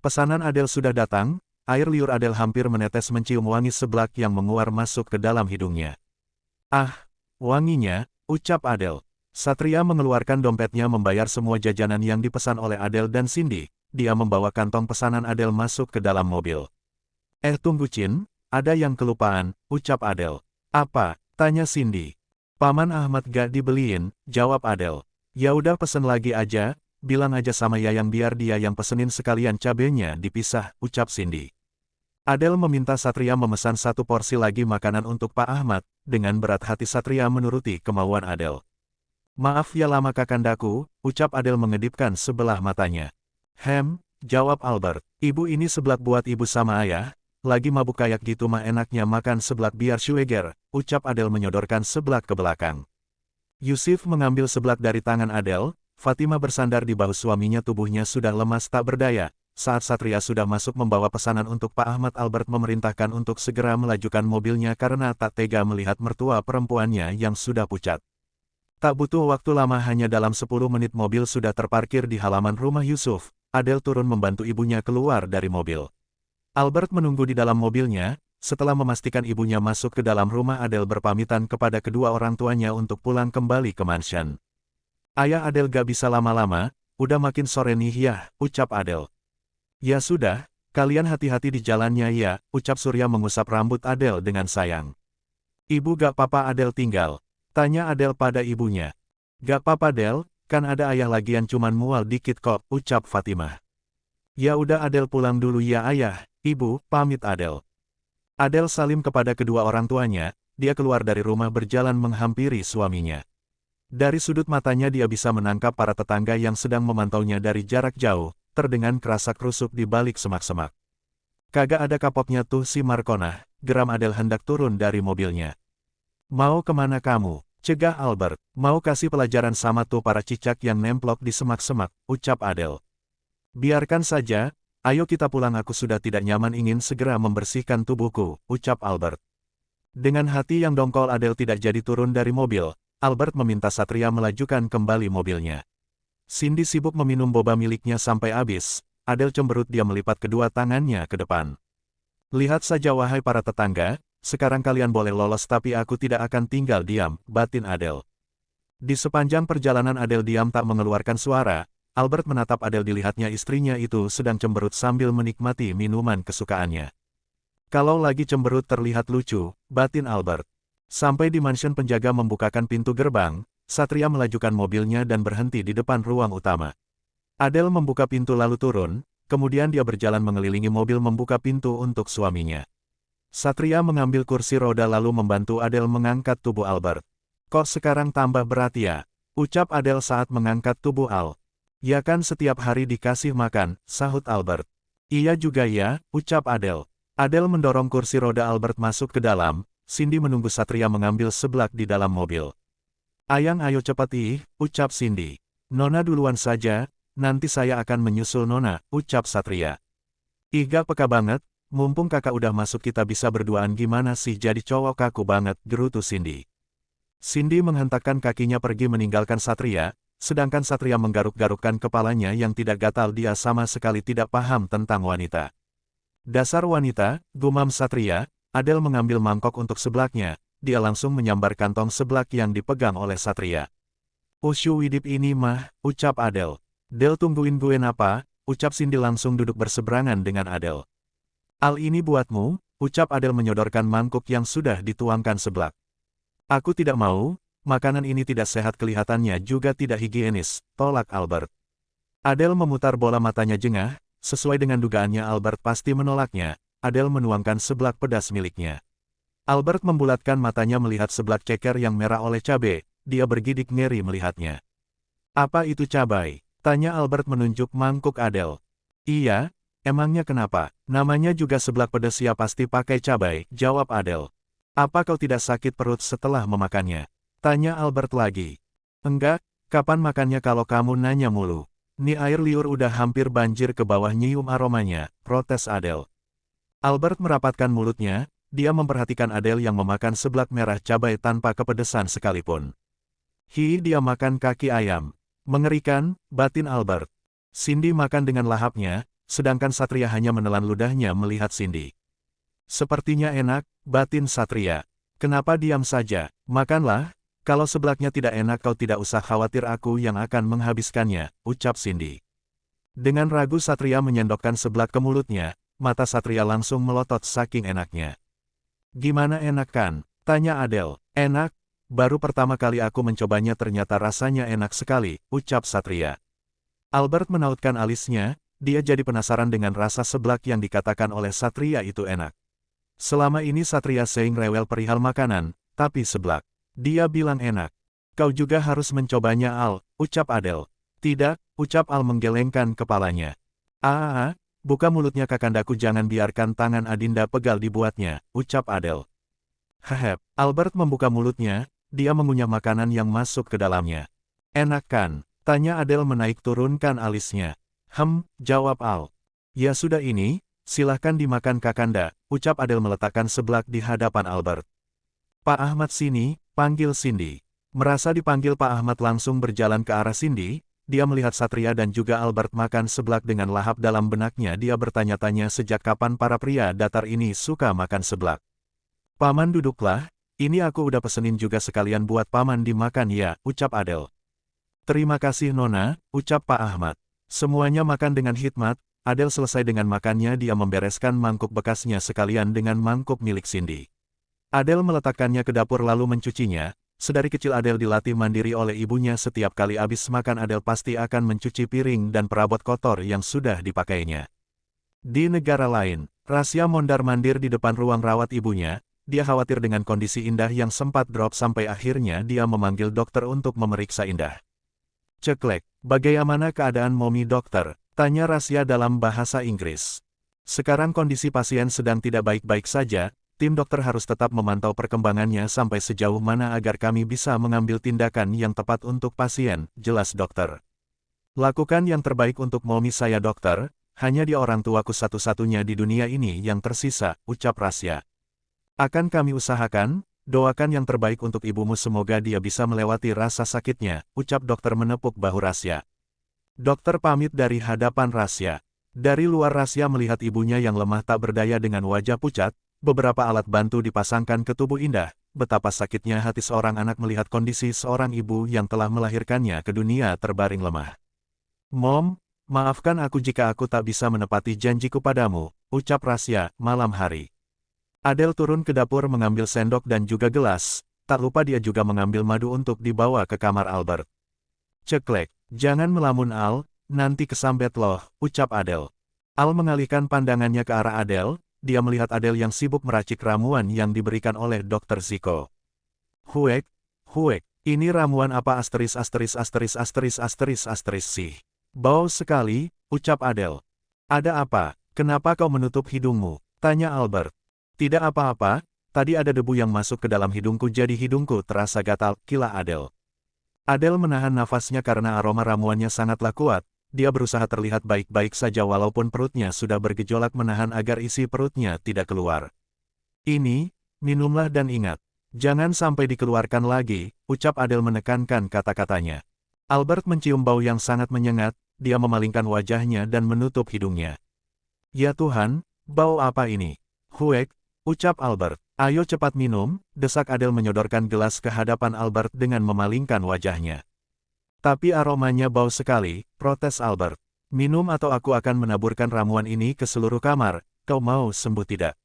Pesanan Adele sudah datang, air liur Adele hampir menetes mencium wangi seblak yang menguar masuk ke dalam hidungnya. Ah, wanginya, ucap Adele. Satria mengeluarkan dompetnya membayar semua jajanan yang dipesan oleh Adele dan Cindy. Dia membawa kantong pesanan Adele masuk ke dalam mobil. Tunggu Cin, ada yang kelupaan, ucap Adele. Apa? Tanya Cindy. Paman Ahmad gak dibeliin, jawab Adele. Ya udah pesen lagi aja, bilang aja sama Yayang biar dia yang pesenin sekalian cabenya dipisah, ucap Cindy. Adele meminta Satria memesan satu porsi lagi makanan untuk Pak Ahmad, dengan berat hati Satria menuruti kemauan Adele. Maaf ya lama kakandaku, ucap Adele mengedipkan sebelah matanya. Jawab Albert, ibu ini seblak buat ibu sama ayah, lagi mabuk kayak gitu mah enaknya makan seblak biar Schweger, ucap Adele menyodorkan seblak ke belakang. Yusuf mengambil seblak dari tangan Adele. Fatima bersandar di bahu suaminya, tubuhnya sudah lemas tak berdaya. Saat Satria sudah masuk membawa pesanan untuk Pak Ahmad, Albert memerintahkan untuk segera melajukan mobilnya karena tak tega melihat mertua perempuannya yang sudah pucat. Tak butuh waktu lama, hanya dalam 10 menit mobil sudah terparkir di halaman rumah Yusuf. Adele turun membantu ibunya keluar dari mobil. Albert menunggu di dalam mobilnya. Setelah memastikan ibunya masuk ke dalam rumah, Adele berpamitan kepada kedua orang tuanya untuk pulang kembali ke mansion. Ayah Adele gak bisa lama-lama, udah makin sore nih ya, ucap Adele. Ya sudah, kalian hati-hati di jalannya ya, ucap Surya mengusap rambut Adele dengan sayang. Ibu gak papa Adele tinggal? Tanya Adele pada ibunya. Gak papa Adele, kan ada ayah lagian cuman mual dikit kok, ucap Fatimah. Ya udah Adele pulang dulu ya ayah, ibu, pamit Adele. Adele salim kepada kedua orang tuanya, dia keluar dari rumah berjalan menghampiri suaminya. Dari sudut matanya dia bisa menangkap para tetangga yang sedang memantaunya dari jarak jauh, terdengar kerasak-kerusuk di balik semak-semak. Kagak ada kapoknya tuh si Markona, geram Adele hendak turun dari mobilnya. Mau kemana kamu? Cegah Albert, mau kasih pelajaran sama tuh para cicak yang nemplok di semak-semak, ucap Adele. Biarkan saja, ayo kita pulang, aku sudah tidak nyaman ingin segera membersihkan tubuhku, ucap Albert. Dengan hati yang dongkol Adele tidak jadi turun dari mobil. Albert meminta Satria melajukan kembali mobilnya. Cindy sibuk meminum boba miliknya sampai habis. Adele cemberut, dia melipat kedua tangannya ke depan. Lihat saja wahai para tetangga, sekarang kalian boleh lolos tapi aku tidak akan tinggal diam, batin Adele. Di sepanjang perjalanan Adele diam tak mengeluarkan suara. Albert menatap Adele, dilihatnya istrinya itu sedang cemberut sambil menikmati minuman kesukaannya. Kalau lagi cemberut terlihat lucu, batin Albert. Sampai di mansion, penjaga membukakan pintu gerbang. Satria melajukan mobilnya dan berhenti di depan ruang utama. Adele membuka pintu lalu turun, kemudian dia berjalan mengelilingi mobil membuka pintu untuk suaminya. Satria mengambil kursi roda lalu membantu Adele mengangkat tubuh Albert. Kok sekarang tambah berat ya? Ucap Adele saat mengangkat tubuh Al. Ya kan setiap hari dikasih makan, sahut Albert. Iya juga ya, ucap Adele. Adele mendorong kursi roda Albert masuk ke dalam. Cindy menunggu Satria mengambil seblak di dalam mobil. Ayang ayo cepat ucap Cindy. Nona duluan saja, nanti saya akan menyusul Nona, ucap Satria. Gak peka banget, mumpung kakak udah masuk kita bisa berduaan, gimana sih jadi cowok kaku banget, gerutu Cindy. Cindy menghentakkan kakinya pergi meninggalkan Satria, sedangkan Satria menggaruk-garukkan kepalanya yang tidak gatal, dia sama sekali tidak paham tentang wanita. Dasar wanita, gumam Satria. Adele mengambil mangkok untuk seblaknya, dia langsung menyambar kantong seblak yang dipegang oleh Satria. Usyu widip ini mah, ucap Adele. Del tungguin gue apa, ucap Cindy langsung duduk berseberangan dengan Adele. Al ini buatmu, ucap Adele menyodorkan mangkuk yang sudah dituangkan seblak. Aku tidak mau, makanan ini tidak sehat, kelihatannya juga tidak higienis, tolak Albert. Adele memutar bola matanya jengah, sesuai dengan dugaannya Albert pasti menolaknya. Adele menuangkan seblak pedas miliknya. Albert membulatkan matanya melihat seblak ceker yang merah oleh cabai, dia bergidik ngeri melihatnya. Apa itu cabai? Tanya Albert menunjuk mangkuk Adele. Iya, emangnya kenapa? Namanya juga seblak pedas ya pasti pakai cabai, jawab Adele. Apa kau tidak sakit perut setelah memakannya? Tanya Albert lagi. Enggak, kapan makannya kalau kamu nanya mulu? Nih air liur udah hampir banjir ke bawah nyium aromanya, protes Adele. Albert merapatkan mulutnya, dia memperhatikan Adele yang memakan seblak merah cabai tanpa kepedesan sekalipun. Dia makan kaki ayam. Mengerikan, batin Albert. Cindy makan dengan lahapnya, sedangkan Satria hanya menelan ludahnya melihat Cindy. Sepertinya enak, batin Satria. Kenapa diam saja? Makanlah, kalau seblaknya tidak enak kau tidak usah khawatir aku yang akan menghabiskannya, ucap Cindy. Dengan ragu Satria menyendokkan seblak ke mulutnya, mata Satria langsung melotot saking enaknya. Gimana enak kan? Tanya Adele. Enak? Baru pertama kali aku mencobanya ternyata rasanya enak sekali, ucap Satria. Albert menautkan alisnya, dia jadi penasaran dengan rasa seblak yang dikatakan oleh Satria itu enak. Selama ini Satria sering rewel perihal makanan, tapi seblak. Dia bilang enak. Kau juga harus mencobanya Al, ucap Adele. Tidak, ucap Al menggelengkan kepalanya. Buka mulutnya kakandaku jangan biarkan tangan Adinda pegal dibuatnya, ucap Adele. Hehep, Albert membuka mulutnya, dia mengunyah makanan yang masuk ke dalamnya. Enak kan? Tanya Adele menaik turunkan alisnya. Jawab Al. Ya sudah ini, silahkan dimakan kakanda, ucap Adele meletakkan seblak di hadapan Albert. Pak Ahmad sini, panggil Cindy. Merasa dipanggil Pak Ahmad langsung berjalan ke arah Cindy, dia melihat Satria dan juga Albert makan seblak dengan lahap dalam benaknya dia bertanya-tanya sejak kapan para pria datar ini suka makan seblak. Paman duduklah, ini aku udah pesenin juga sekalian buat paman dimakan ya, ucap Adele. Terima kasih Nona, ucap Pak Ahmad. Semuanya makan dengan hikmat, Adele selesai dengan makannya dia membereskan mangkuk bekasnya sekalian dengan mangkuk milik Cindy. Adele meletakkannya ke dapur lalu mencucinya, sedari kecil Adele dilatih mandiri oleh ibunya setiap kali habis makan Adele pasti akan mencuci piring dan perabot kotor yang sudah dipakainya. Di negara lain, Rasya mondar-mandir di depan ruang rawat ibunya, dia khawatir dengan kondisi Indah yang sempat drop sampai akhirnya dia memanggil dokter untuk memeriksa Indah. Ceklek, bagaimana keadaan Momi dokter? Tanya Rasya dalam bahasa Inggris. Sekarang kondisi pasien sedang tidak baik-baik saja, tim dokter harus tetap memantau perkembangannya sampai sejauh mana agar kami bisa mengambil tindakan yang tepat untuk pasien, jelas dokter. Lakukan yang terbaik untuk Momi saya dokter, hanya dia orang tuaku satu-satunya di dunia ini yang tersisa, ucap Rasya. Akan kami usahakan, doakan yang terbaik untuk ibumu semoga dia bisa melewati rasa sakitnya, ucap dokter menepuk bahu Rasya. Dokter pamit dari hadapan Rasya. Dari luar Rasya melihat ibunya yang lemah tak berdaya dengan wajah pucat, beberapa alat bantu dipasangkan ke tubuh Indah, betapa sakitnya hati seorang anak melihat kondisi seorang ibu yang telah melahirkannya ke dunia terbaring lemah. Mom, maafkan aku jika aku tak bisa menepati janjiku padamu, ucap Rasya, malam hari. Adele turun ke dapur mengambil sendok dan juga gelas, tak lupa dia juga mengambil madu untuk dibawa ke kamar Albert. Ceklek, jangan melamun Al, nanti kesambet loh, ucap Adele. Al mengalihkan pandangannya ke arah Adele, dia melihat Adele yang sibuk meracik ramuan yang diberikan oleh Dr. Ziko. Huek, ini ramuan apa sih? Bau sekali, ucap Adele. Ada apa, kenapa kau menutup hidungmu? Tanya Albert. Tidak apa-apa, tadi ada debu yang masuk ke dalam hidungku jadi hidungku terasa gatal, kila Adele. Adele menahan nafasnya karena aroma ramuannya sangatlah kuat. Dia berusaha terlihat baik-baik saja walaupun perutnya sudah bergejolak menahan agar isi perutnya tidak keluar. Ini, minumlah dan ingat, jangan sampai dikeluarkan lagi, ucap Adele menekankan kata-katanya. Albert mencium bau yang sangat menyengat, dia memalingkan wajahnya dan menutup hidungnya. Ya Tuhan, bau apa ini? Huek, ucap Albert. Ayo cepat minum, desak Adele menyodorkan gelas ke hadapan Albert dengan memalingkan wajahnya. Tapi aromanya bau sekali, protes Albert. Minum atau aku akan menaburkan ramuan ini ke seluruh kamar, kau mau sembuh tidak?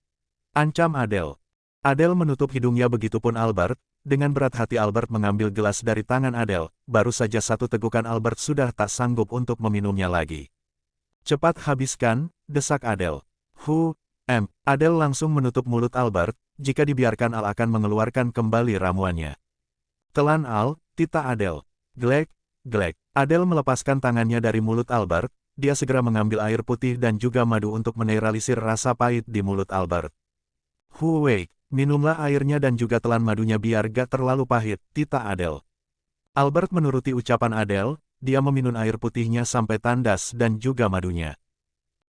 Ancam Adele. Adele menutup hidungnya begitupun Albert, dengan berat hati Albert mengambil gelas dari tangan Adele, baru saja satu tegukan Albert sudah tak sanggup untuk meminumnya lagi. Cepat habiskan, desak Adele. Adele langsung menutup mulut Albert, jika dibiarkan Al akan mengeluarkan kembali ramuannya. Telan Al, tita Adele. Glek. Adele melepaskan tangannya dari mulut Albert, dia segera mengambil air putih dan juga madu untuk menetralisir rasa pahit di mulut Albert. Minumlah airnya dan juga telan madunya biar gak terlalu pahit, tita Adele. Albert menuruti ucapan Adele, dia meminum air putihnya sampai tandas dan juga madunya.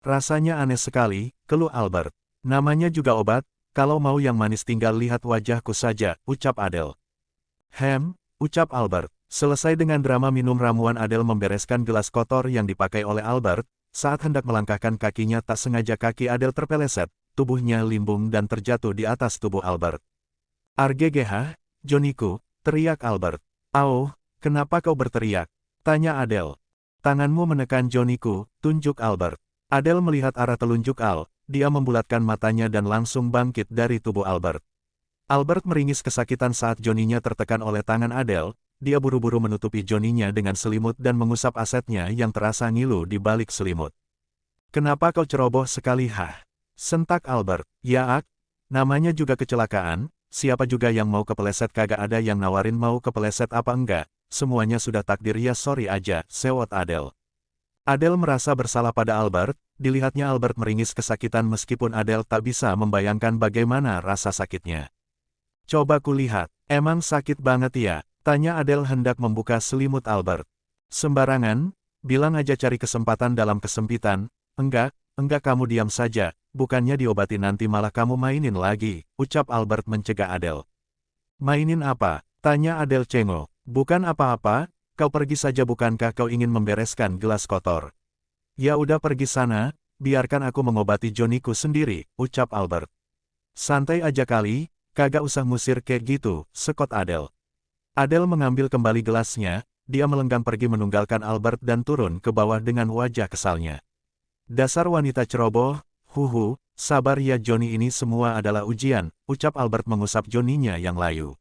Rasanya aneh sekali, keluh Albert. Namanya juga obat, kalau mau yang manis tinggal lihat wajahku saja, ucap Adele. Ucap Albert. Selesai dengan drama minum ramuan Adele membereskan gelas kotor yang dipakai oleh Albert, saat hendak melangkahkan kakinya tak sengaja kaki Adele terpeleset, tubuhnya limbung dan terjatuh di atas tubuh Albert. "Arggh, Johnnyku," teriak Albert. "Au, kenapa kau berteriak?" tanya Adele. "Tanganmu menekan Johnnyku," tunjuk Albert. Adele melihat arah telunjuk Al, dia membulatkan matanya dan langsung bangkit dari tubuh Albert. Albert meringis kesakitan saat Johnny-nya tertekan oleh tangan Adele, dia buru-buru menutupi Johnny-nya dengan selimut dan mengusap asetnya yang terasa ngilu di balik selimut. "Kenapa kau ceroboh sekali sentak Albert. "Ya namanya juga kecelakaan, siapa juga yang mau kepeleset, kagak ada yang nawarin mau kepeleset apa enggak, semuanya sudah takdir ya sorry aja," sewot Adele. Adele merasa bersalah pada Albert, dilihatnya Albert meringis kesakitan meskipun Adele tak bisa membayangkan bagaimana rasa sakitnya. "Coba kulihat, emang sakit banget ya?" tanya Adele hendak membuka selimut Albert. "Sembarangan, bilang aja cari kesempatan dalam kesempitan." Enggak kamu diam saja, bukannya diobati nanti malah kamu mainin lagi," ucap Albert mencegah Adele. "Mainin apa?" tanya Adele cengok. "Bukan apa-apa, kau pergi saja, bukankah kau ingin membereskan gelas kotor?" "Ya udah pergi sana, biarkan aku mengobati Johnnyku sendiri," ucap Albert. "Santai aja kali, kagak usah ngusir kayak gitu," sekot Adele. Adele mengambil kembali gelasnya, dia melenggang pergi meninggalkan Albert dan turun ke bawah dengan wajah kesalnya. "Dasar wanita ceroboh, sabar ya Johnny, ini semua adalah ujian," ucap Albert mengusap Johnny-nya yang layu.